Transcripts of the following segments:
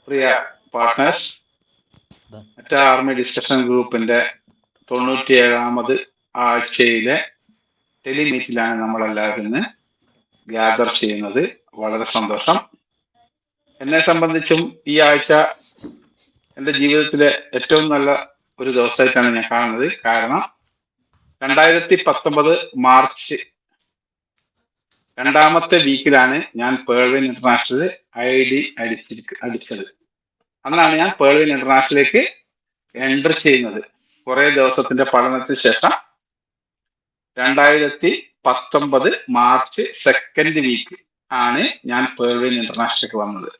പ്രിയ partners, മറ്റേ army discussion ഗ്രൂപ്പിന്റെ 97ാമത് ആഴ്ചയിലെ ടെലിമീറ്റിലാണ് നമ്മളെല്ലാവരും ഇന്ന് ഗ്യാദർ ചെയ്യുന്നത്. വളരെ സന്തോഷം. എന്നെ സംബന്ധിച്ചും ഈ ആഴ്ച എൻ്റെ ജീവിതത്തിലെ ഏറ്റവും നല്ല ഒരു ദിവസമായിട്ടാണ് ഞാൻ കാണുന്നത്. കാരണം 2019 മാർച്ച് 2ാമത്തെ വീക്കിലാണ് ഞാൻ പേൾവിൻ ഇന്റർനാഷണൽ ID അടിച്ചത്. അന്നാണ് ഞാൻ പേൾവിൻ ഇന്റർനാഷണലിലേക്ക് എൻ്റർ ചെയ്യുന്നത്. കുറെ ദിവസത്തിന്റെ പഠനത്തിന് ശേഷം 2019 മാർച്ച് 2nd വീക്ക് ആണ് ഞാൻ പേൾവിൻ ഇന്റർനാഷണലിലേക്ക് വന്നത്.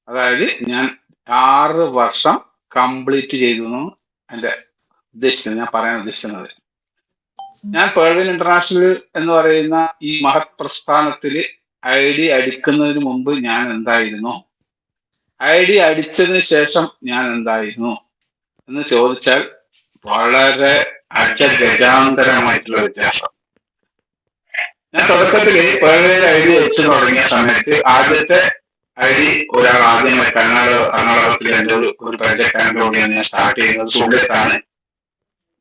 അതായത് ഞാൻ 6 വർഷം കംപ്ലീറ്റ് ചെയ്തു എൻ്റെ ഞാൻ പറയാൻ ഉദ്ദേശിക്കുന്നത്. ഞാൻ പേൾവിൻ ഇന്റർനാഷണൽ എന്ന് പറയുന്ന ഈ മഹത് പ്രസ്ഥാനത്തിൽ ID അടിക്കുന്നതിന് മുമ്പ് ഞാൻ എന്തായിരുന്നു, ID അടിച്ചതിന് ശേഷം ഞാൻ എന്തായിരുന്നു എന്ന് ചോദിച്ചാൽ വളരെ അജഗജാന്തരമായിട്ടുള്ള വ്യത്യാസം. ഞാൻ തുടക്കത്തില് പേൾവിൻ ID വെച്ച് തുടങ്ങിയ സമയത്ത് ആദ്യത്തെ ID ഒരാൾ ആദ്യമായി കർണാടകത്തിലെ എൻ്റെ ഒരു പരിചയക്കാരനോടെയാണ് ഞാൻ സ്റ്റാർട്ട് ചെയ്യുന്നത്. സുഹൃത്താണ്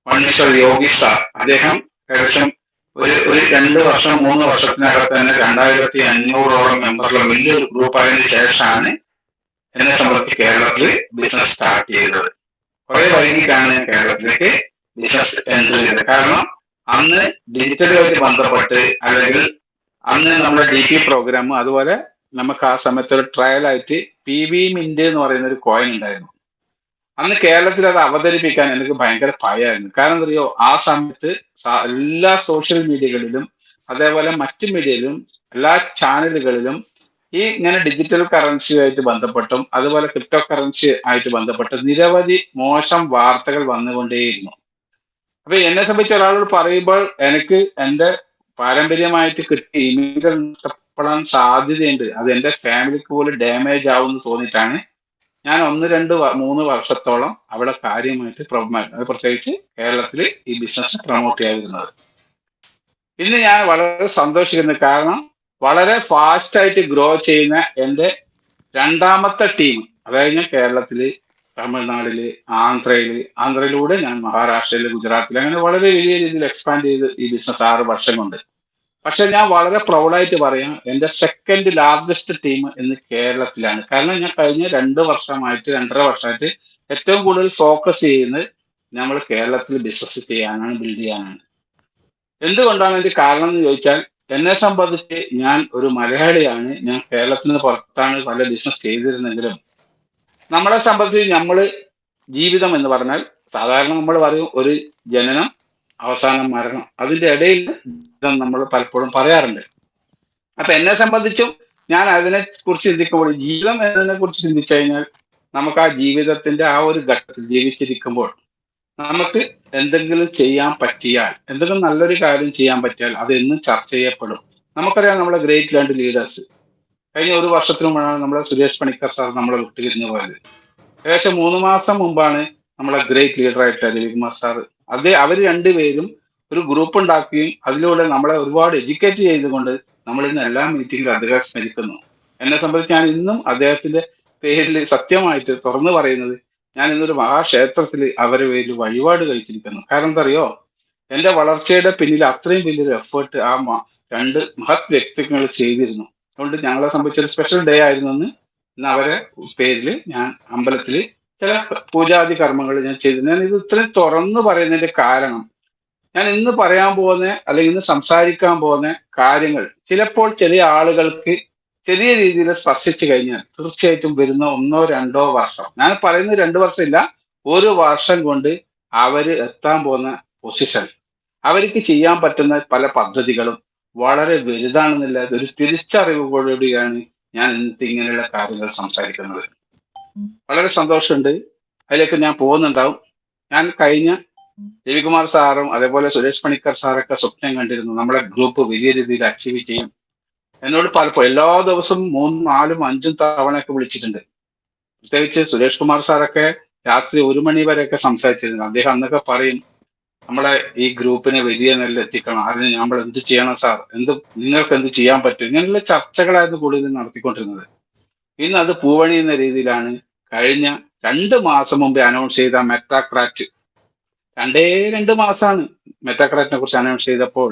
മണ്ണീശ്വർ യോഗി സാർ. അദ്ദേഹം ഏകദേശം ഒരു 2 വർഷം 3 വർഷത്തിനകത്ത് തന്നെ 2500ഓളം മെമ്പറുള്ള വലിയൊരു ഗ്രൂപ്പ് ആയതിനു ശേഷമാണ് എന്നെ സംബന്ധിച്ച് കേരളത്തിൽ ബിസിനസ് സ്റ്റാർട്ട് ചെയ്തത്. കുറെ വൈകിട്ടാണ് ഞാൻ കേരളത്തിലേക്ക് ബിസിനസ് എൻട്രി ചെയ്തത്. കാരണം അന്ന് ഡിജിറ്റലുമായിട്ട് ബന്ധപ്പെട്ട്, അല്ലെങ്കിൽ അന്ന് നമ്മുടെ DP പ്രോഗ്രാം, അതുപോലെ നമുക്ക് ആ സമയത്ത് ഒരു ട്രയൽ ആയിട്ട് PV Mint എന്ന് പറയുന്ന ഒരു കോയിൻ ഉണ്ടായിരുന്നു. അന്ന് കേരളത്തിൽ അത് അവതരിപ്പിക്കാൻ എനിക്ക് ഭയങ്കര ഭയമായിരുന്നു. കാരണം എന്താ അറിയോ, ആ സമയത്ത് എല്ലാ സോഷ്യൽ മീഡിയകളിലും അതേപോലെ മറ്റു മീഡിയയിലും എല്ലാ ചാനലുകളിലും ഈ ഇങ്ങനെ ഡിജിറ്റൽ കറൻസിയുമായിട്ട് ബന്ധപ്പെട്ടും അതുപോലെ ക്രിപ്റ്റോ കറൻസി ആയിട്ട് ബന്ധപ്പെട്ട് നിരവധി മോശം വാർത്തകൾ വന്നുകൊണ്ടേയിരുന്നു. അപ്പൊ എന്നെ സംബന്ധിച്ച് ഒരാളോട് പറയുമ്പോൾ എനിക്ക് എൻ്റെ പാരമ്പര്യമായിട്ട് കിട്ടിയ ഇമെയിലുകൾ നഷ്ടപ്പെടാൻ സാധ്യതയുണ്ട്, അത് എൻ്റെ ഫാമിലിക്ക് പോലും ഡാമേജ് ആവുമെന്ന് തോന്നിയിട്ടാണ് ഞാൻ 1, 2, 3 വർഷത്തോളം അവിടെ കാര്യമായിട്ട് പ്രത്യേകിച്ച് കേരളത്തിൽ ഈ ബിസിനസ് പ്രൊമോട്ട് ചെയ്തിരുന്നത്. ഇന്ന് ഞാൻ വളരെ സന്തോഷിക്കുന്നു. കാരണം വളരെ ഫാസ്റ്റ് ആയിട്ട് ഗ്രോ ചെയ്യുന്ന എൻ്റെ 2ാമത്തെ ടീം, അതായത് ഞാൻ കേരളത്തില്, തമിഴ്നാട്ടില്, ആന്ധ്രയിലൂടെ ഞാൻ മഹാരാഷ്ട്രയില്, ഗുജറാത്തിൽ, അങ്ങനെ വളരെ വലിയ രീതിയിൽ എക്സ്പാൻഡ് ചെയ്ത് ഈ ബിസിനസ് 6 വർഷം കൊണ്ട്. പക്ഷെ ഞാൻ വളരെ പ്രൗഡായിട്ട് പറയാം, എൻ്റെ 2nd ലാർജസ്റ്റ് ടീം ഇന്ന് കേരളത്തിലാണ്. കാരണം ഞാൻ കഴിഞ്ഞ 2 വർഷമായിട്ട് 2.5 വർഷമായിട്ട് ഏറ്റവും കൂടുതൽ ഫോക്കസ് ചെയ്യുന്നത് നമ്മൾ കേരളത്തിൽ ബിസിനസ് ചെയ്യാനാണ്, ബിൽഡ് ചെയ്യാനാണ്. എന്തുകൊണ്ടാണ് ഇതിന്റെ കാരണം എന്ന് ചോദിച്ചാൽ, എന്നെ സംബന്ധിച്ച് ഞാൻ ഒരു മലയാളിയാണ്. ഞാൻ കേരളത്തിന് പുറത്താണ് പല ബിസിനസ് ചെയ്തിരുന്നെങ്കിലും നമ്മളെ സംബന്ധിച്ച് ജീവിതം എന്ന് പറഞ്ഞാൽ സാധാരണ നമ്മൾ പറയും ഒരു ജനനം, അവസാനം മരണം, അതിന്റെ ഇടയിൽ നമ്മൾ പലപ്പോഴും പറയാറുണ്ട്. അപ്പൊ എന്നെ സംബന്ധിച്ചും ഞാൻ അതിനെ കുറിച്ച് ചിന്തിക്കുമ്പോൾ, ജീവിതം എന്നതിനെ കുറിച്ച് ചിന്തിച്ചു കഴിഞ്ഞാൽ നമുക്ക് ആ ജീവിതത്തിന്റെ ആ ഒരു ഘട്ടത്തിൽ ജീവിച്ചിരിക്കുമ്പോൾ നമുക്ക് എന്തെങ്കിലും ചെയ്യാൻ പറ്റിയാൽ, എന്തെങ്കിലും നല്ലൊരു കാര്യം ചെയ്യാൻ പറ്റിയാൽ അത് എന്നും ചർച്ച ചെയ്യപ്പെടും. നമുക്കറിയാം നമ്മളെ ഗ്രേറ്റ് 2 ലീഡേഴ്സ്. കഴിഞ്ഞ 1 വർഷത്തിന് മുമ്പാണ് നമ്മളെ സുരേഷ് പണിക്കർ സാർ നമ്മളെ വിട്ടുപിരിഞ്ഞു പോയത്. ഏകദേശം 3 മാസം മുമ്പാണ് നമ്മളെ ഗ്രേറ്റ് ലീഡറായിട്ട് രവികുമാർ സാർ, അവർ രണ്ടുപേരും ഒരു ഗ്രൂപ്പ് ഉണ്ടാക്കുകയും അതിലൂടെ നമ്മളെ ഒരുപാട് എഡ്യൂക്കേറ്റ് ചെയ്തുകൊണ്ട് നമ്മൾ ഇന്ന് എല്ലാ മീറ്റിംഗിലും അദ്ദേഹം സ്മരിക്കുന്നു. എന്നെ സംബന്ധിച്ച് ഞാൻ ഇന്നും അദ്ദേഹത്തിന്റെ പേരിൽ സത്യമായിട്ട് തുറന്നു പറയുന്നത്, ഞാൻ ഇന്നൊരു മഹാക്ഷേത്രത്തിൽ അവരെ പേരിൽ വഴിപാട് കഴിച്ചിരിക്കുന്നു. കാരണം എന്താ അറിയോ, എന്റെ വളർച്ചയുടെ പിന്നിൽ അത്രയും വലിയൊരു എഫേർട്ട് ആ 2 മഹത് വ്യക്തികൾ ചെയ്തിരുന്നു. അതുകൊണ്ട് ഞങ്ങളെ സംബന്ധിച്ചൊരു സ്പെഷ്യൽ ഡേ ആയിരുന്നു ഇന്ന് അവരെ പേരിൽ ഞാൻ അമ്പലത്തിൽ ചില പൂജാതി കർമ്മങ്ങൾ ഞാൻ ചെയ്തു. ഞാൻ ഇത് ഇത്രയും തുറന്നു പറയുന്നതിന്റെ കാരണം, ഞാൻ ഇന്ന് പറയാൻ പോകുന്ന അല്ലെങ്കിൽ ഇന്ന് സംസാരിക്കാൻ പോകുന്ന കാര്യങ്ങൾ ചിലപ്പോൾ ചില ആളുകൾക്ക് ചെറിയ രീതിയിൽ സ്പർശിച്ചു കഴിഞ്ഞാൽ തീർച്ചയായിട്ടും വരുന്ന 1, 2 വർഷം, ഞാൻ പറയുന്നത് 2 വർഷമില്ല, 1 വർഷം കൊണ്ട് അവര് എത്താൻ പോകുന്ന പൊസിഷൻ, അവർക്ക് ചെയ്യാൻ പറ്റുന്ന പല പദ്ധതികളും വളരെ വലുതാണെന്നില്ല ഒരു തിരിച്ചറിവുകളോടെയാണ് ഞാൻ ഇന്നത്തെ ഇങ്ങനെയുള്ള കാര്യങ്ങൾ സംസാരിക്കുന്നത്. വളരെ സന്തോഷമുണ്ട്. അതിലേക്ക് ഞാൻ പോകുന്നുണ്ടാവും. ഞാൻ കഴിഞ്ഞ രവികുമാർ സാറും അതേപോലെ സുരേഷ് പണിക്കർ സാറൊക്കെ സ്വപ്നം കണ്ടിരുന്നു നമ്മളെ ഗ്രൂപ്പ് വലിയ രീതിയിൽ അച്ചീവ് ചെയ്യും. എന്നോട് പലപ്പോഴും എല്ലാ ദിവസവും 3, 4, 5 തവണയൊക്കെ വിളിച്ചിട്ടുണ്ട്. പ്രത്യേകിച്ച് സുരേഷ് കുമാർ സാറൊക്കെ രാത്രി 1 മണി വരെയൊക്കെ സംസാരിച്ചിരുന്നു. അദ്ദേഹം അന്നൊക്കെ പറയും, നമ്മളെ ഈ ഗ്രൂപ്പിനെ വലിയ നിലയിൽ എത്തിക്കണം, അതിന് നമ്മൾ എന്ത് ചെയ്യണം സാർ, നിങ്ങൾക്ക് എന്ത് ചെയ്യാൻ പറ്റും, ഇങ്ങനെയുള്ള ചർച്ചകളായിരുന്നു കൂടുതൽ നടത്തിക്കൊണ്ടിരുന്നത്. ഇന്ന് അത് പൂവണി എന്ന രീതിയിലാണ് കഴിഞ്ഞ 2 മാസം മുമ്പേ അനൗൺസ് ചെയ്ത മെറ്റാക്രാറ്റ്, 2 മാസമാണ് മെറ്റാക്രാറ്റിനെ കുറിച്ച് അനൗൺസ് ചെയ്തപ്പോൾ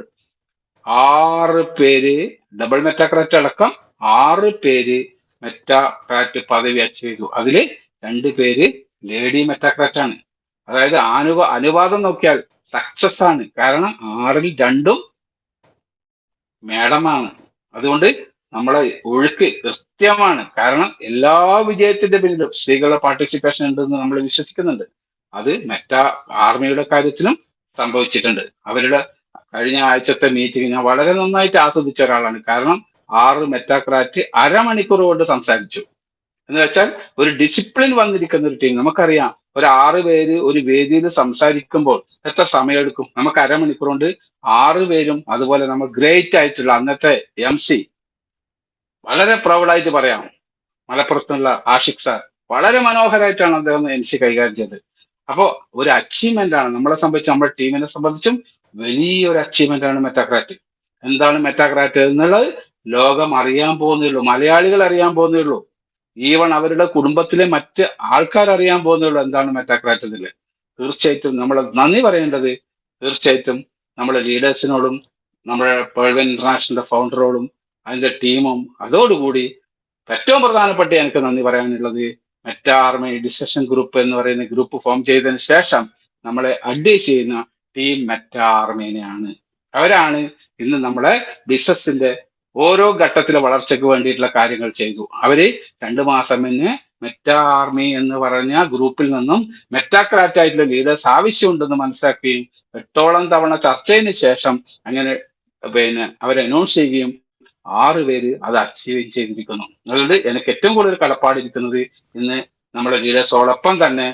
6 പേര്, ഡബിൾ മെറ്റാക്രാറ്റ് അടക്കം 6 പേര് മെറ്റാക്രാറ്റ് പദവി അച്ചീവ് ചെയ്തു. അതില് 2 പേര് ലേഡി മെറ്റാക്രാറ്റ് ആണ്. അതായത് അനുപാതം നോക്കിയാൽ സക്സസ് ആണ്. കാരണം 6ൽ 2 മേഡമാണ്. അതുകൊണ്ട് നമ്മളെ ഒഴുക്ക് കൃത്യമാണ്. കാരണം എല്ലാ വിജയത്തിന്റെ പിന്നിലും സ്ത്രീകളുടെ പാർട്ടിസിപ്പേഷൻ ഉണ്ടെന്ന് നമ്മൾ വിശ്വസിക്കുന്നുണ്ട്. അത് ആർമിയുടെ കാര്യത്തിലും സംഭവിച്ചിട്ടുണ്ട്. അവരുടെ കഴിഞ്ഞ ആഴ്ചത്തെ മീറ്റിംഗ് ഞാൻ വളരെ നന്നായിട്ട് ആസ്വദിച്ച ഒരാളാണ്. കാരണം 6 മെറ്റാക്രാറ്റ് അരമണിക്കൂർ കൊണ്ട് സംസാരിച്ചു. എന്ന് വെച്ചാൽ ഒരു ഡിസിപ്ലിൻ വന്നിരിക്കുന്ന ഒരു ടീം. നമുക്കറിയാം, ഒരു 6 പേര് ഒരു വേദിയിൽ സംസാരിക്കുമ്പോൾ എത്ര സമയമെടുക്കും? നമുക്ക് അരമണിക്കൂർ കൊണ്ട് 6 പേരും, അതുപോലെ നമ്മൾ ഗ്രേറ്റ് ആയിട്ടുള്ള അന്നത്തെ MC, വളരെ പ്രൗഡായിട്ട് പറയാം, മലപ്പുറത്തുള്ള ആഷിഖ് സാർ വളരെ മനോഹരമായിട്ടാണ് അദ്ദേഹം MC കൈകാര്യം ചെയ്തത്. അപ്പോ ഒരു അച്ചീവ്മെന്റ് ആണ് നമ്മളെ സംബന്ധിച്ച്, നമ്മുടെ ടീമിനെ സംബന്ധിച്ചും വലിയൊരു അച്ചീവ്മെന്റ് ആണ് മെറ്റാക്രാറ്റ്. എന്താണ് മെറ്റാക്രാറ്റ് എന്നുള്ളത് ലോകം അറിയാൻ പോകുന്നേ, മലയാളികൾ അറിയാൻ പോകുന്നേ, ഈവൺ അവരുടെ കുടുംബത്തിലെ മറ്റ് ആൾക്കാർ അറിയാൻ പോകുന്നേ എന്താണ് മെറ്റാക്രാറ്റ് എന്നുള്ളത്. തീർച്ചയായിട്ടും നമ്മൾ നന്ദി പറയേണ്ടത് തീർച്ചയായിട്ടും നമ്മുടെ ലീഡേഴ്സിനോടും നമ്മുടെ പേൾവൻ ഇന്റർനാഷണൽ ഫൗണ്ടറോടും അതിന്റെ ടീമും, അതോടുകൂടി ഏറ്റവും പ്രധാനപ്പെട്ട എനിക്ക് നന്ദി പറയാനുള്ളത് മെറ്റാ ആർമി ഡിസ്കഷൻ ഗ്രൂപ്പ് എന്ന് പറയുന്ന ഗ്രൂപ്പ് ഫോം ചെയ്തതിന് ശേഷം നമ്മളെ അഡ്വൈസ് ചെയ്യുന്ന ടീം മെറ്റാ ആർമീനെയാണ്. അവരാണ് ഇന്ന് നമ്മളെ ബിസിനസിന്റെ ഓരോ ഘട്ടത്തിലെ വളർച്ചയ്ക്ക് വേണ്ടിയിട്ടുള്ള കാര്യങ്ങൾ ചെയ്തു. അവര് 2 മാസം മുന്നേ മെറ്റാ ആർമി എന്ന് പറഞ്ഞ ഗ്രൂപ്പിൽ നിന്നും മെറ്റാക്രാറ്റ് ആയിട്ടുള്ള ലീഡേഴ്സ് ആവശ്യമുണ്ടെന്ന് മനസ്സിലാക്കുകയും 8ഓളം തവണ ചർച്ചയിന് ശേഷം അങ്ങനെ അവരെ അനൗൺസ് ചെയ്യുകയും 6 പേര് അത് അച്ചീവ് ചെയ്തിരിക്കുന്നു. അതുകൊണ്ട് എനിക്ക് ഏറ്റവും കൂടുതൽ കടപ്പാടിരിക്കുന്നത് ഇന്ന് നമ്മുടെ ലീഡേഴ്സോടൊപ്പം തന്നെ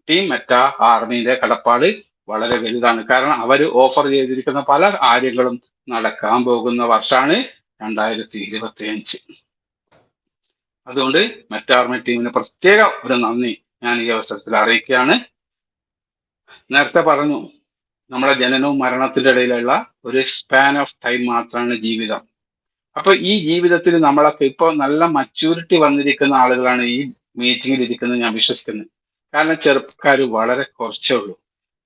ടീം മെറ്റാ ആർമിയുടെ കടപ്പാട് വളരെ വലുതാണ്. കാരണം അവർ ഓഫർ ചെയ്തിരിക്കുന്ന പല കാര്യങ്ങളും നടക്കാൻ പോകുന്ന വർഷമാണ് 2025. അതുകൊണ്ട് മെറ്റാ ആർമി ടീമിന് പ്രത്യേക ഒരു നന്ദി ഞാൻ ഈ അവസരത്തിൽ അറിയിക്കുകയാണ്. നേരത്തെ പറഞ്ഞു, നമ്മുടെ ജനനവും മരണത്തിന്റെ ഇടയിലുള്ള ഒരു സ്പാൻ ഓഫ് ടൈം മാത്രമാണ് ജീവിതം. അപ്പൊ ഈ ജീവിതത്തിൽ നമ്മളൊക്കെ ഇപ്പൊ നല്ല മച്യൂരിറ്റി വന്നിരിക്കുന്ന ആളുകളാണ് ഈ മീറ്റിംഗിൽ ഇരിക്കുന്നത് ഞാൻ വിശ്വസിക്കുന്നത്. കാരണം ചെറുപ്പക്കാർ വളരെ കുറച്ചേ ഉള്ളൂ.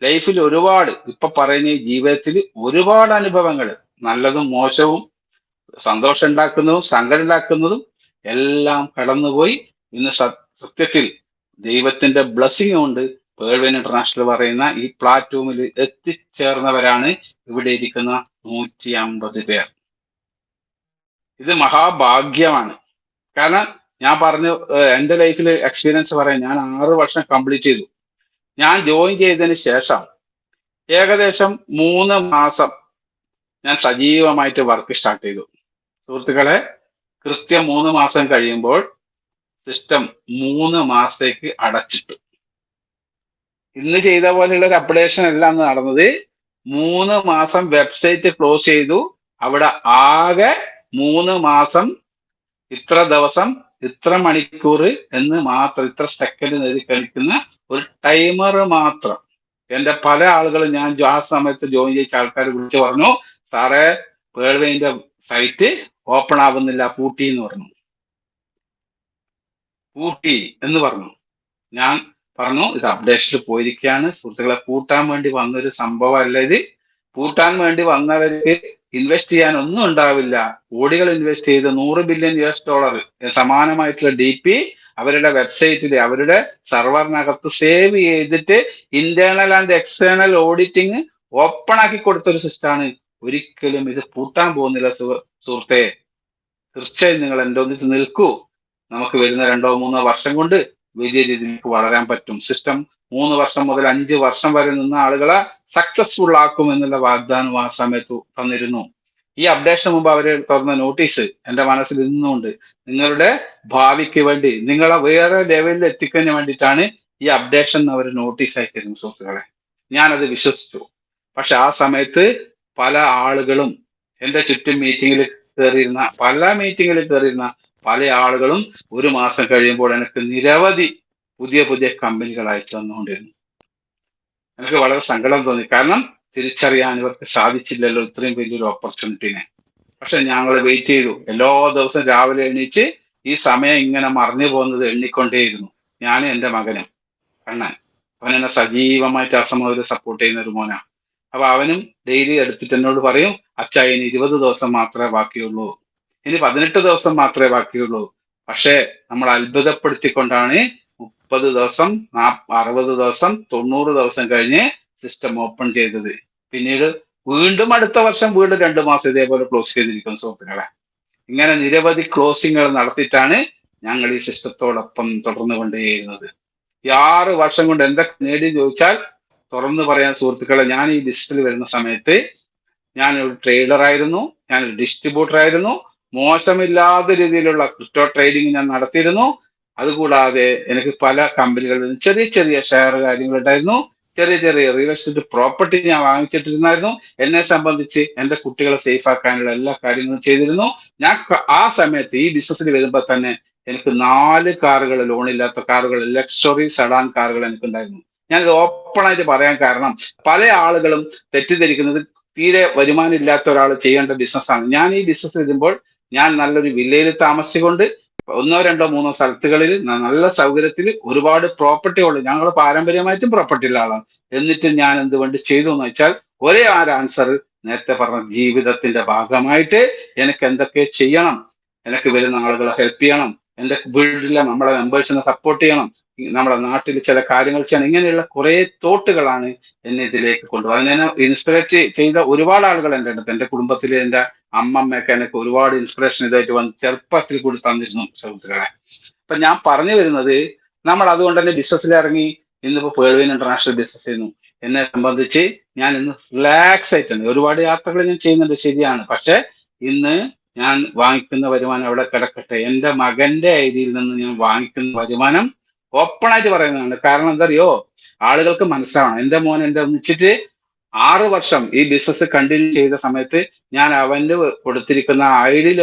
ലൈഫിൽ ഒരുപാട്, ഇപ്പൊ പറയുന്ന ഈ ജീവിതത്തിൽ ഒരുപാട് അനുഭവങ്ങൾ, നല്ലതും മോശവും, സന്തോഷം ഉണ്ടാക്കുന്നതും സങ്കടം ഉണ്ടാക്കുന്നതും എല്ലാം കടന്നുപോയി ഇന്ന് സത്യത്തിൽ ദൈവത്തിന്റെ ബ്ലെസ്സിങ് കൊണ്ട് പേൾവൻ ഇന്റർനാഷണൽ പറയുന്ന ഈ പ്ലാറ്റ്ഫോമിൽ എത്തിച്ചേർന്നവരാണ് ഇവിടെ ഇരിക്കുന്ന 150 പേർ. ഇത് മഹാഭാഗ്യമാണ്. കാരണം ഞാൻ പറഞ്ഞു, എൻ്റെ ലൈഫിൽ എക്സ്പീരിയൻസ് പറയാം. ഞാൻ 6 വർഷം കംപ്ലീറ്റ് ചെയ്തു. ഞാൻ ജോയിൻ ചെയ്തതിന് ശേഷം ഏകദേശം 3 മാസം ഞാൻ സജീവമായിട്ട് വർക്ക് സ്റ്റാർട്ട് ചെയ്തു. സുഹൃത്തുക്കളെ, കൃത്യം 3 മാസം കഴിയുമ്പോൾ സിസ്റ്റം 3 മാസത്തേക്ക് അടച്ചിട്ടു. ഇന്ന് ചെയ്ത പോലെയുള്ള ഒരു അപ്ഡേഷൻ അല്ല അന്ന് നടന്നത്. 3 മാസം വെബ്സൈറ്റ് ക്ലോസ് ചെയ്തു. അവിടെ ആകെ 3 മാസം ഇത്ര ദിവസം ഇത്ര മണിക്കൂർ എന്ന് മാത്രം, ഇത്ര സെക്കൻഡ് നേടി കഴിക്കുന്ന ഒരു ടൈമർ മാത്രം. എന്റെ പല ആളുകളും, ഞാൻ ആ സമയത്ത് ജോയിൻ ചെയ്ത ആൾക്കാർ വിളിച്ചു പറഞ്ഞു, സാറേ പേൾവൈന്റെ സൈറ്റ് ഓപ്പൺ ആവുന്നില്ല, പൂട്ടി എന്ന് പറഞ്ഞു. പൂട്ടി എന്ന് പറഞ്ഞു. ഞാൻ പറഞ്ഞു, ഇത് അപ്ഡേഷനിൽ പോയിരിക്കുകയാണ് സുഹൃത്തുക്കളെ. പൂട്ടാൻ വേണ്ടി വന്നൊരു സംഭവമല്ല ഇത്. പൂട്ടാൻ വേണ്ടി വന്നവർക്ക് ഇൻവെസ്റ്റ് ചെയ്യാൻ ഒന്നും ഉണ്ടാവില്ല. കോടികൾ ഇൻവെസ്റ്റ് ചെയ്ത് $100 ബില്യൺ സമാനമായിട്ടുള്ള DP അവരുടെ വെബ്സൈറ്റിൽ, അവരുടെ സെർവറിനകത്ത് സേവ് ചെയ്തിട്ട് internal and external auditing open ആക്കി കൊടുത്തൊരു സിസ്റ്റമാണ്. ഒരിക്കലും ഇത് പൂട്ടാൻ പോകുന്നില്ല സുഹൃത്തെ. തീർച്ചയായും നിങ്ങൾ എൻ്റെ ഒന്നിച്ച് നിൽക്കൂ. നമുക്ക് വരുന്ന 2-3 വർഷം കൊണ്ട് വലിയ രീതിയിലേക്ക് വളരാൻ പറ്റും. സിസ്റ്റം 3 വർഷം മുതൽ 5 വർഷം വരെ നിന്ന ആളുകളെ സക്സസ്ഫുൾ ആക്കും എന്നുള്ള വാഗ്ദാനം ആ സമയത്ത് തന്നിരുന്നു. ഈ അപ്ഡേഷൻ മുമ്പ് അവര് തുറന്ന നോട്ടീസ് എൻ്റെ മനസ്സിൽ ഇന്നുണ്ട്. നിങ്ങളുടെ ഭാവിക്ക് വേണ്ടി, നിങ്ങളെ വേറെ ലെവലിൽ എത്തിക്കുന്നതിന് വേണ്ടിയിട്ടാണ് ഈ അപ്ഡേഷൻ അവർ നോട്ടീസ് അയച്ചിരുന്നു സുഹൃത്തുക്കളെ. ഞാനത് വിശ്വസിച്ചു. പക്ഷെ ആ സമയത്ത് പല ആളുകളും എൻ്റെ ചുറ്റും മീറ്റിങ്ങിൽ കയറിയിരുന്ന പല ആളുകളും 1 മാസം കഴിയുമ്പോൾ എനിക്ക് നിരവധി പുതിയ പുതിയ കമ്പനികൾ അയച്ചു തന്നുകൊണ്ടിരുന്നു. എനിക്ക് വളരെ സങ്കടം തോന്നി. കാരണം തിരിച്ചറിയാൻ ഇവർക്ക് സാധിച്ചില്ലല്ലോ ഇത്രയും വലിയൊരു ഓപ്പർച്യൂണിറ്റിനെ. പക്ഷെ ഞങ്ങൾ വെയിറ്റ് ചെയ്തു. എല്ലാ ദിവസവും രാവിലെ എണീച്ച് ഈ സമയം ഇങ്ങനെ മറിഞ്ഞു പോകുന്നത് എണ്ണിക്കൊണ്ടേയിരുന്നു. ഞാൻ എൻ്റെ മകനും കണ്ണൻ, അവൻ എന്നെ സജീവമായിട്ട് അസം മുതൽ സപ്പോർട്ട് ചെയ്യുന്ന ഒരു മോനാ. അപ്പൊ അവനും ഡെയിലി എടുത്തിട്ട് എന്നോട് പറയും, അച്ഛാ ഇനി 20 ദിവസം മാത്രമേ ബാക്കിയുള്ളൂ, ഇനി 18 ദിവസം മാത്രമേ ബാക്കിയുള്ളൂ. പക്ഷേ നമ്മൾ അത്ഭുതപ്പെടുത്തിക്കൊണ്ടാണ് 30 ദിവസം, 60 ദിവസം, 90 ദിവസം കഴിഞ്ഞ് സിസ്റ്റം ഓപ്പൺ ചെയ്തത്. പിന്നീട് വീണ്ടും അടുത്ത വർഷം വീണ്ടും 2 മാസം ഇതേപോലെ ക്ലോസ് ചെയ്തിരിക്കുന്നു സുഹൃത്തുക്കളെ. ഇങ്ങനെ നിരവധി ക്ലോസിങ്ങുകൾ നടത്തിയിട്ടാണ് ഞങ്ങൾ ഈ സിസ്റ്റത്തോടൊപ്പം തുടർന്നു കൊണ്ടേയിരുന്നത്. ഈ 6 വർഷം കൊണ്ട് എന്തൊക്കെ നേടി ചോദിച്ചാൽ തുറന്നു പറയാൻ സുഹൃത്തുക്കളെ, ഞാൻ ഈ ലിസ്റ്റിൽ വരുന്ന സമയത്ത് ഞാനൊരു ട്രേഡർ ആയിരുന്നു, ഞാനൊരു ഡിസ്ട്രിബ്യൂട്ടർ ആയിരുന്നു, മോശമില്ലാത്ത രീതിയിലുള്ള ക്രിപ്റ്റോ ട്രേഡിംഗ് ഞാൻ നടത്തിയിരുന്നു. അതുകൂടാതെ എനിക്ക് പല കമ്പനികളിലും ചെറിയ ചെറിയ ഷെയർ കാര്യങ്ങളുണ്ടായിരുന്നു, ചെറിയ ചെറിയ റിയൽ എസ്റ്റേറ്റ് പ്രോപ്പർട്ടി ഞാൻ വാങ്ങിച്ചിട്ടിരുന്നായിരുന്നു. എന്നെ സംബന്ധിച്ച് എൻ്റെ കുട്ടികളെ സേഫ് ആക്കാനുള്ള എല്ലാ കാര്യങ്ങളും ചെയ്തിരുന്നു. ഞാൻ ആ സമയത്ത് ഈ ബിസിനസ്സിൽ വരുമ്പോൾ തന്നെ എനിക്ക് 4 കാറുകൾ, ലോണില്ലാത്ത കാറുകൾ, ലക്ഷറി സെഡാൻ കാറുകൾ എനിക്കുണ്ടായിരുന്നു. ഞാനിത് ഓപ്പണായിട്ട് പറയാൻ കാരണം, പല ആളുകളും തെറ്റിദ്ധരിക്കുന്നത് തീരെ വരുമാനം ഇല്ലാത്ത ഒരാൾ ചെയ്യേണ്ട ബിസിനസ്സാണ്. ഞാൻ ഈ ബിസിനസ് ചെയ്യുമ്പോൾ ഞാൻ നല്ലൊരു വില്ലയിൽ താമസിച്ചുകൊണ്ട് 1 2 3 സ്ഥലത്തുകളിൽ നല്ല സൗകര്യത്തിൽ ഒരുപാട് പ്രോപ്പർട്ടി ഉള്ളു. ഞങ്ങൾ പാരമ്പര്യമായിട്ടും പ്രോപ്പർട്ടി ഉള്ള ആളാണ്. എന്നിട്ട് ഞാൻ എന്തുകൊണ്ട് ചെയ്തു എന്ന് വെച്ചാൽ, ഒരേ ആൻസർ നേരത്തെ പറഞ്ഞ ജീവിതത്തിന്റെ ഭാഗമായിട്ട് എനിക്ക് എന്തൊക്കെ ചെയ്യണം, എനിക്ക് വരുന്ന ആളുകളെ ഹെൽപ്പ് ചെയ്യണം, എന്റെ വീട്ടിലെ നമ്മളെ മെമ്പേഴ്സിനെ സപ്പോർട്ട് ചെയ്യണം, നമ്മുടെ നാട്ടിൽ ചില കാര്യങ്ങൾ ചെയ്യണം, ഇങ്ങനെയുള്ള കുറെ തോട്ടുകളാണ് എന്നെ ഇതിലേക്ക് കൊണ്ടുപോകുന്നത്. അതിനെ ഇൻസ്പിറേറ്റ് ചെയ്ത ഒരുപാട് ആളുകൾ എൻ്റെ അടുത്ത്, എൻ്റെ കുടുംബത്തിൽ എൻ്റെ അമ്മമ്മയൊക്കെ എനിക്ക് ഒരുപാട് ഇൻസ്പിറേഷൻ ഇതായിട്ട് വന്ന് ചെറുപ്പത്തിൽ കൂടി തന്നിരുന്നു സുഹൃത്തുക്കളെ. അപ്പൊ ഞാൻ പറഞ്ഞു വരുന്നത്, നമ്മൾ അതുകൊണ്ട് തന്നെ ബിസിനസ്സിൽ ഇറങ്ങി. ഇന്നിപ്പോ പേൾവിൻ ഇന്റർനാഷണൽ ബിസിനസ് ചെയ്യുന്നു. എന്നെ സംബന്ധിച്ച് ഞാൻ ഇന്ന് റിലാക്സ് ആയിട്ടുണ്ട്. ഒരുപാട് യാത്രകൾ ഞാൻ ചെയ്യുന്നുണ്ട്, ശരിയാണ്. പക്ഷെ ഇന്ന് ഞാൻ വാങ്ങിക്കുന്ന വരുമാനം അവിടെ കിടക്കട്ടെ. എൻ്റെ മകന്റെ ഐഡിയിൽ നിന്ന് ഞാൻ വാങ്ങിക്കുന്ന വരുമാനം ഓപ്പൺ ആയിട്ട് പറയുന്നതാണ്. കാരണം എന്താ അറിയോ, ആളുകൾക്ക് മനസ്സിലാവണം. എൻ്റെ മോൻ എൻ്റെ ഒന്നിച്ചിട്ട് 6 വർഷം ഈ ബിസിനസ് കണ്ടിന്യൂ ചെയ്ത സമയത്ത് ഞാൻ അവന് കൊടുത്തിരിക്കുന്ന ഐഡിയിൽ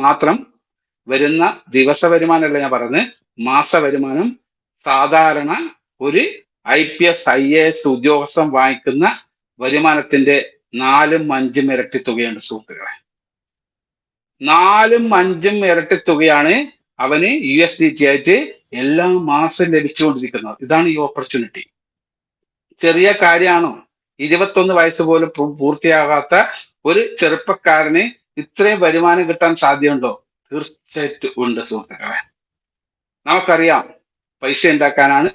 മാത്രം വരുന്ന ദിവസ വരുമാനമല്ല ഞാൻ പറയുന്നത്, മാസ വരുമാനം സാധാരണ ഒരു IPS IAS ഉദ്യോഗസ്ഥൻ വാങ്ങിക്കുന്ന വരുമാനത്തിന്റെ 4ഉം 5ഉം ഇരട്ടി തുകയുണ്ട് സുഹൃത്തുക്കളെ. 4ഉം 5ഉം ഇരട്ടി തുകയാണ് അവന് USDT ആയിട്ട് എല്ലാ മാസം ലഭിച്ചുകൊണ്ടിരിക്കുന്നത്. ഇതാണ് ഈ ഓപ്പർച്യൂണിറ്റി. ചെറിയ കാര്യമാണോ? 21 വയസ്സ് പോലും പൂർത്തിയാകാത്ത ഒരു ചെറുപ്പക്കാരന് ഇത്രയും വരുമാനം കിട്ടാൻ സാധ്യതയുണ്ടോ? തീർച്ചയായിട്ടും ഉണ്ട് സുഹൃത്തുക്കളെ. നമുക്കറിയാം, പൈസ ഉണ്ടാക്കാനാണ്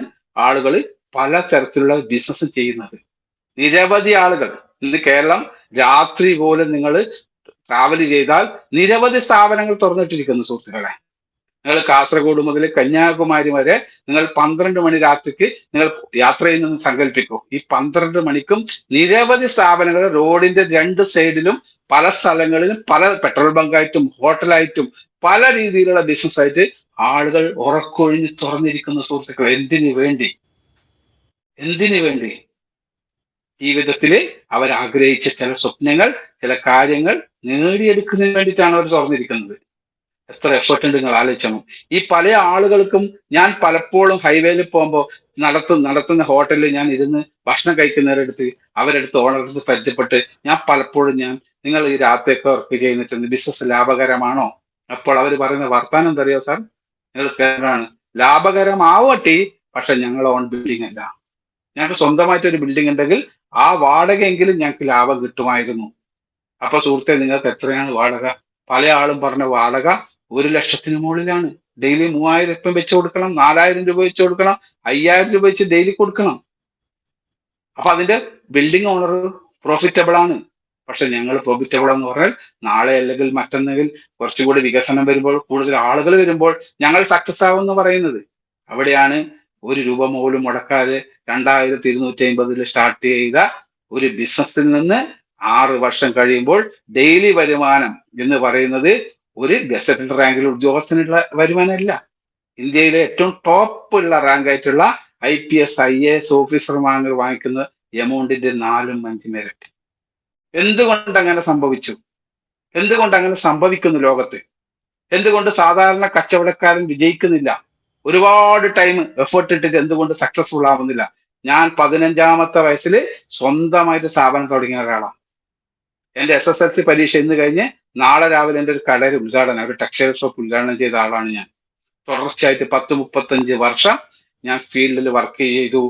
ആളുകൾ പല തരത്തിലുള്ള ബിസിനസ് ചെയ്യുന്നത്. നിരവധി ആളുകൾ ഇന്ന് കേരളം രാത്രി പോലും നിങ്ങൾ ട്രാവൽ ചെയ്താൽ നിരവധി സ്ഥാപനങ്ങൾ തുറന്നിട്ടിരിക്കുന്നു സുഹൃത്തുക്കളെ. നിങ്ങൾ കാസർഗോഡ് മുതൽ കന്യാകുമാരി വരെ നിങ്ങൾ 12 മണി രാത്രിക്ക് നിങ്ങൾ യാത്ര ചെയ്യുന്നത് സങ്കല്പിക്കൂ. ഈ 12 മണിക്കും നിരവധി സ്ഥാപനങ്ങൾ റോഡിന്റെ 2 സൈഡിലും പല സ്ഥലങ്ങളിലും പല പെട്രോൾ ബങ്കായിട്ടും ഹോട്ടലായിട്ടും പല രീതിയിലുള്ള ബിസിനസ് ആയിട്ട് ആളുകൾ ഉറക്കൊഴിഞ്ഞ് തുറന്നിരിക്കുന്ന സുഹൃത്തുക്കൾ. എന്തിനു വേണ്ടി? ജീവിതത്തില് അവർ ആഗ്രഹിച്ച ചില സ്വപ്നങ്ങൾ, ചില കാര്യങ്ങൾ നേടിയെടുക്കുന്നതിന് വേണ്ടിയിട്ടാണ് അവർ തുറന്നിരിക്കുന്നത്. എത്ര എഫേർട്ട് ഉണ്ട് നിങ്ങൾ ആലോചിക്കണം. ഈ പല ആളുകൾക്കും ഞാൻ പലപ്പോഴും ഹൈവേയിൽ പോകുമ്പോൾ നടത്തുന്ന ഹോട്ടലിൽ ഞാൻ ഇരുന്ന് ഭക്ഷണം കഴിക്കുന്നവരടുത്ത്, അവരടുത്ത് ഓണറടുത്ത് പരിചയപ്പെട്ട് ഞാൻ പലപ്പോഴും നിങ്ങൾ ഈ രാത്രിയൊക്കെ വർക്ക് ചെയ്യുന്നിട്ട് ബിസിനസ് ലാഭകരമാണോ? അപ്പോൾ അവർ പറയുന്ന വർത്താനം എന്താ അറിയോ സാർ, നിങ്ങൾ കേരളമാണ് ലാഭകരമാവട്ടെ, പക്ഷെ ഞങ്ങൾ ഓൺ ബിൽഡിംഗ് അല്ല. ഞങ്ങൾക്ക് സ്വന്തമായിട്ട് ഒരു ബിൽഡിംഗ് ഉണ്ടെങ്കിൽ ആ വാടകയെങ്കിലും ഞങ്ങൾക്ക് ലാഭം കിട്ടുമായിരുന്നു. അപ്പൊ സുഹൃത്തെ, നിങ്ങൾക്ക് എത്രയാണ് വാടക? പല ആളും പറഞ്ഞ വാടക 1 ലക്ഷത്തിന് മുകളിലാണ്. ഡെയിലി 3000 വെച്ച് കൊടുക്കണം, 4000 രൂപ വെച്ച് കൊടുക്കണം, 5000 രൂപ വെച്ച് ഡെയിലി കൊടുക്കണം. അപ്പൊ അതിന്റെ ബിൽഡിംഗ് ഓണർ പ്രോഫിറ്റബിൾ ആണ്. പക്ഷെ ഞങ്ങൾ പ്രോഫിറ്റബിൾ എന്ന് പറഞ്ഞാൽ നാളെ അല്ലെങ്കിൽ മറ്റന്നെങ്കിൽ കുറച്ചുകൂടി വികസനം വരുമ്പോൾ, കൂടുതൽ ആളുകൾ വരുമ്പോൾ ഞങ്ങൾ സക്സസ് ആവും എന്ന് പറയുന്നത്. അവിടെയാണ് 1 രൂപ പോലും മുടക്കാതെ 2250 സ്റ്റാർട്ട് ചെയ്ത ഒരു ബിസിനസ്സിൽ നിന്ന് 6 വർഷം കഴിയുമ്പോൾ ഡെയിലി വരുമാനം എന്ന് പറയുന്നത് ഒരു ഗസറ്റഡ് റാങ്കിൽ ഉദ്യോഗസ്ഥനുള്ള വരുമാനമല്ല. ഇന്ത്യയിലെ ഏറ്റവും ടോപ്പ് ഉള്ള റാങ്ക് ആയിട്ടുള്ള IPS IAS ഓഫീസർമാർ വാങ്ങിക്കുന്ന എമൗണ്ടിന്റെ 4ഉം 5ഉം ഇരട്ടി. എന്തുകൊണ്ട് അങ്ങനെ സംഭവിച്ചു? എന്തുകൊണ്ട് അങ്ങനെ സംഭവിക്കുന്നു ലോകത്ത്? എന്തുകൊണ്ട് സാധാരണ കച്ചവടക്കാരൻ വിജയിക്കുന്നില്ല? ഒരുപാട് ടൈം എഫേർട്ട് ഇട്ടിട്ട് എന്തുകൊണ്ട് സക്സസ്ഫുൾ ആവുന്നില്ല? ഞാൻ 15ാമത്തെ വയസ്സിൽ സ്വന്തമായിട്ട് സ്ഥാപനം തുടങ്ങിയ ഒരാളാണ്. എന്റെ SSLC പരീക്ഷ ഇന്ന് കഴിഞ്ഞ് നാളെ രാവിലെ എൻ്റെ ഒരു കടയുടെ ഉദ്ഘാടനം, ഒരു ടെക്സ്റ്റൈൽ ഷോപ്പ് ഉദ്ഘാടനം ചെയ്ത ആളാണ് ഞാൻ. തുടർച്ചയായിട്ട് 10-35 വർഷം ഞാൻ ഫീൽഡിൽ വർക്ക് ചെയ്തു.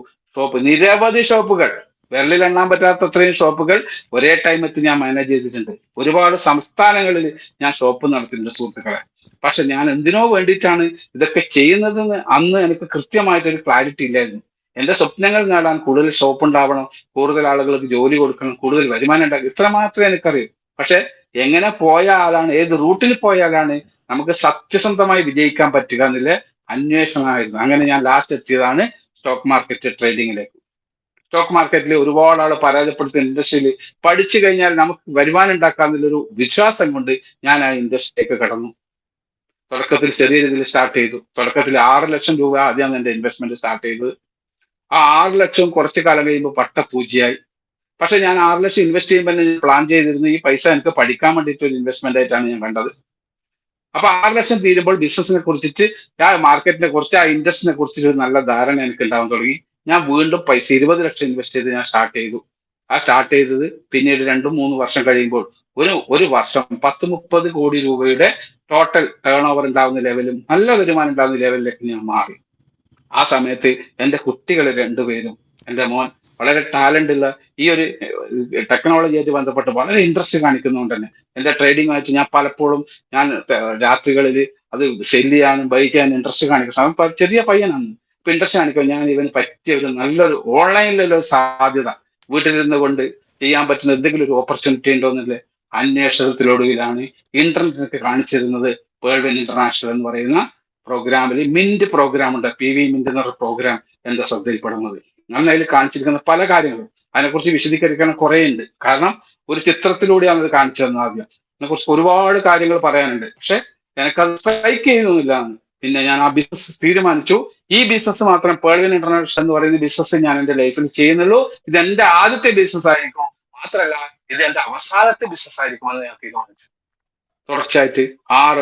നിരവധി ഷോപ്പുകൾ, വിരലിൽ എണ്ണാൻ പറ്റാത്തത്രയും ഷോപ്പുകൾ ഒരേ ടൈമത്ത് ഞാൻ മാനേജ് ചെയ്തിട്ടുണ്ട്. ഒരുപാട് സംസ്ഥാനങ്ങളിൽ ഞാൻ ഷോപ്പ് നടത്തിയിട്ടുണ്ട് സുഹൃത്തുക്കളെ. പക്ഷെ ഞാൻ എന്തിനോ വേണ്ടിയിട്ടാണ് ഇതൊക്കെ ചെയ്യുന്നതെന്ന് അന്ന് എനിക്ക് കൃത്യമായിട്ടൊരു ക്ലാരിറ്റി ഇല്ലായിരുന്നു. എന്റെ സ്വപ്നങ്ങൾ നേടാൻ കൂടുതൽ ഷോപ്പ് ഉണ്ടാവണം, കൂടുതൽ ആളുകൾക്ക് ജോലി കൊടുക്കണം, കൂടുതൽ വരുമാനം ഉണ്ടാക്കണം, ഇത്ര മാത്രമേ എനിക്കറിയൂ. പക്ഷെ എങ്ങനെ പോയ ആളാണ്, ഏത് റൂട്ടിൽ പോയാലാണ് നമുക്ക് സത്യസന്ധമായി വിജയിക്കാൻ പറ്റുക എന്നുള്ള അന്വേഷണമായിരുന്നു. അങ്ങനെ ഞാൻ ലാസ്റ്റ് എത്തിയതാണ് സ്റ്റോക്ക് മാർക്കറ്റ് ട്രേഡിങ്ങിലേക്ക്. സ്റ്റോക്ക് മാർക്കറ്റിൽ ഒരുപാട് ആൾ പരാജയപ്പെടുത്തുന്ന ഇൻഡസ്ട്രിയിൽ പഠിച്ചു കഴിഞ്ഞാൽ നമുക്ക് വരുമാനം ഉണ്ടാക്കാന്നുള്ളൊരു വിശ്വാസം കൊണ്ട് ഞാൻ ആ ഇൻഡസ്ട്രിയിലേക്ക് കടന്നു. തുടക്കത്തിൽ ചെറിയ രീതിയിൽ സ്റ്റാർട്ട് ചെയ്തു. തുടക്കത്തിൽ 6 ലക്ഷം രൂപ ആദ്യമാണ് എന്റെ ഇൻവെസ്റ്റ്മെന്റ് സ്റ്റാർട്ട് ചെയ്തത്. ആ 6 ലക്ഷം കുറച്ചു കാലം കഴിയുമ്പോൾ പട്ടപൂജ്യമായി. പക്ഷെ ഞാൻ 6 ലക്ഷം ഇൻവെസ്റ്റ് ചെയ്യുമ്പോൾ തന്നെ ഞാൻ പ്ലാൻ ചെയ്തിരുന്നു ഈ പൈസ എനിക്ക് പഠിക്കാൻ വേണ്ടിയിട്ട് ഒരു ഇൻവെസ്റ്റ്മെന്റ് ആയിട്ടാണ് ഞാൻ കണ്ടത്. അപ്പൊ 6 ലക്ഷം തീരുമ്പോൾ ബിസിനസിനെ കുറിച്ചിട്ട്, ആ മാർക്കറ്റിനെ കുറിച്ച്, ആ ഇൻഡസ്ട്രിനെ കുറിച്ചിട്ട് ഒരു നല്ല ധാരണ എനിക്ക് ഉണ്ടാവാൻ തുടങ്ങി. ഞാൻ വീണ്ടും പൈസ 20 ലക്ഷം ഇൻവെസ്റ്റ് ചെയ്ത് ഞാൻ സ്റ്റാർട്ട് ചെയ്തു. ആ സ്റ്റാർട്ട് ചെയ്തത് പിന്നീട് 2-3 വർഷം കഴിയുമ്പോൾ ഒരു വർഷം 10-30 കോടി രൂപയുടെ ടോട്ടൽ ടേൺ ഓവർ ഉണ്ടാവുന്ന ലെവലും നല്ല വരുമാനം ഉണ്ടാവുന്ന ലെവലിലേക്ക് ഞാൻ മാറി. ആ സമയത്ത് എന്റെ കുട്ടികൾ രണ്ടുപേരും, എന്റെ മോൻ വളരെ ടാലന്റ് ഉള്ള, ഈ ഒരു ടെക്നോളജിയായിട്ട് ബന്ധപ്പെട്ട് വളരെ ഇൻട്രസ്റ്റ് കാണിക്കുന്നതുകൊണ്ട് തന്നെ എന്റെ ട്രേഡിംഗുമായിട്ട് ഞാൻ പലപ്പോഴും ഞാൻ രാത്രികളിൽ അത് സെല് ചെയ്യാനും ബൈ ചെയ്യാനും ഇൻട്രസ്റ്റ് കാണിക്കും. അവൻ ചെറിയ പയ്യനാണ്. ഇപ്പൊ ഇൻട്രസ്റ്റ് കാണിക്കും. ഞാൻ ഇവന് പറ്റിയ ഒരു നല്ലൊരു ഓൺലൈനിലുള്ള ഒരു സാധ്യത, വീട്ടിലിരുന്ന് കൊണ്ട് ചെയ്യാൻ പറ്റുന്ന എന്തെങ്കിലും ഒരു ഓപ്പർച്യൂണിറ്റി ഉണ്ടോ എന്നുള്ള അന്വേഷണത്തിലൊടുവിലാണ് ഇന്റർനെറ്റ് കാണിച്ചിരുന്നത് പേൾവിൻ ഇന്റർനാഷണൽ എന്ന് പറയുന്ന പ്രോഗ്രാമിൽ, മിന്റ് പ്രോഗ്രാം ഉണ്ട്, PV മിന്റ് എന്ന പ്രോഗ്രാം എന്റെ ശ്രദ്ധയിൽപ്പെടുന്നത്. ഞാൻ അതിൽ കാണിച്ചിരിക്കുന്ന പല കാര്യങ്ങളും അതിനെക്കുറിച്ച് വിശദീകരിക്കാൻ കുറെ ഉണ്ട്. കാരണം ഒരു ചിത്രത്തിലൂടെയാണ് അത് കാണിച്ചു തന്നത്. ആദ്യം അതിനെക്കുറിച്ച് ഒരുപാട് കാര്യങ്ങൾ പറയാനുണ്ട്, പക്ഷെ എനിക്കത് സ്ട്രൈക്ക് ചെയ്യുന്നില്ല. പിന്നെ ഞാൻ ആ ബിസിനസ് തീരുമാനിച്ചു. ഈ ബിസിനസ് മാത്രം, പേൾവിൻ ഇന്റർനാഷണൽ എന്ന് പറയുന്ന ബിസിനസ് ഞാൻ എന്റെ ലൈഫിൽ ചെയ്യുന്നുള്ളൂ. ഇത് എന്റെ ആദ്യത്തെ ബിസിനസ് ആയിരിക്കും, മാത്രമല്ല ഇത് എന്റെ അവസാനത്തെ ബിസിനസ് ആയിരിക്കും എന്ന് ഞാൻ തീരുമാനിച്ചു. തുടർച്ചയായിട്ട് 6